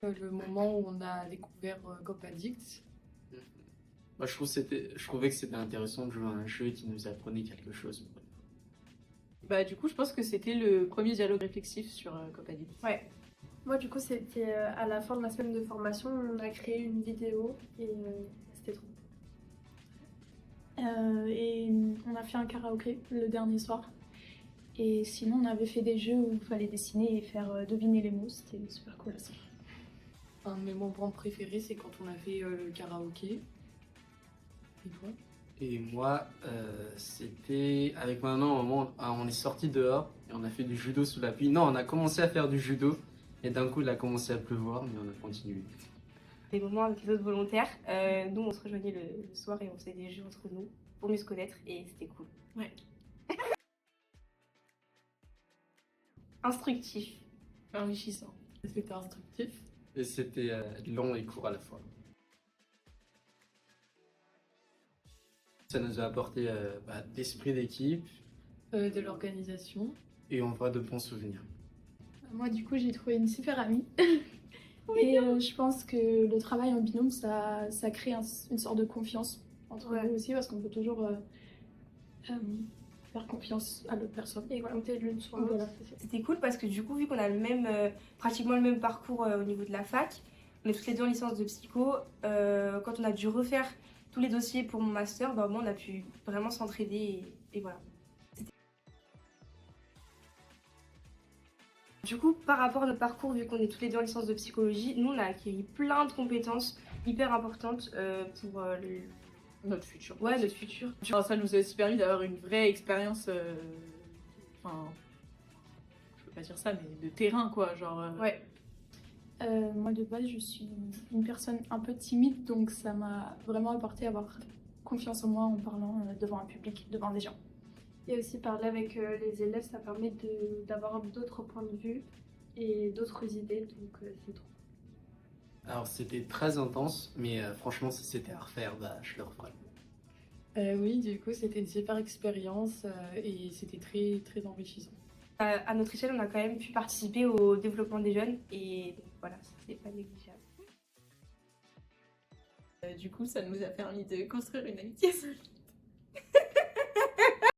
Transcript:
Le moment où on a découvert Copadix. Moi, je trouvais que c'était intéressant de jouer à un jeu qui nous apprenait quelque chose. Bah, du coup, je pense que c'était le premier dialogue réflexif sur Copadit. Ouais. Moi, du coup, c'était à la fin de la semaine de formation, on a créé une vidéo et c'était trop. Et on a fait un karaoké le dernier soir. Et sinon, on avait fait des jeux où il fallait dessiner et faire deviner les mots. C'était super cool aussi. Un de mes moments préférés, c'est quand on a fait le karaoké. Et toi? Et moi, c'était avec ma maman, au moment où on est sorti dehors et on a fait du judo sous la pluie. Non, on a commencé à faire du judo et d'un coup, il a commencé à pleuvoir, mais on a continué. Des moments avec les autres volontaires. Nous, on se rejoignait le soir et on faisait des jeux entre nous pour mieux se connaître et c'était cool. Ouais. Instructif. Enrichissant. C'était instructif. Et c'était long et court à la fois. Ça nous a apporté l'esprit d'équipe De l'organisation. et on voit de bons souvenirs. Moi, du coup, j'ai trouvé une super amie. Et je pense que le travail en binôme, ça crée une sorte de confiance entre nous aussi, parce qu'on peut toujours faire confiance à l'autre personne. Et compter l'une sur l'autre. Voilà, c'est ça. C'était cool parce que du coup, vu qu'on a le même, pratiquement le même parcours au niveau de la fac, on est toutes les deux en licence de psycho, quand on a dû refaire tous les dossiers pour mon master, bah, au moins on a pu vraiment s'entraider et voilà. Du coup, par rapport à notre parcours, vu qu'on est toutes les deux en licence de psychologie, nous on a acquis plein de compétences hyper importantes pour Notre futur. notre futur. Enfin, ça nous a aussi permis d'avoir une vraie expérience. Enfin, je peux pas dire ça, mais de terrain, quoi. Genre. Ouais. Moi, de base, je suis une personne un peu timide, donc ça m'a vraiment apporté à avoir confiance en moi en parlant devant un public, devant des gens. Et aussi parler avec les élèves, ça permet d'avoir d'autres points de vue et d'autres idées, donc c'est trop. Alors c'était très intense, mais franchement si c'était à refaire, je le referais. Oui, du coup, c'était une super expérience et c'était très, très enrichissant. À notre échelle, on a quand même pu participer au développement des jeunes et donc, voilà, c'est pas négligeable. Du coup, ça nous a permis de construire une amitié solide.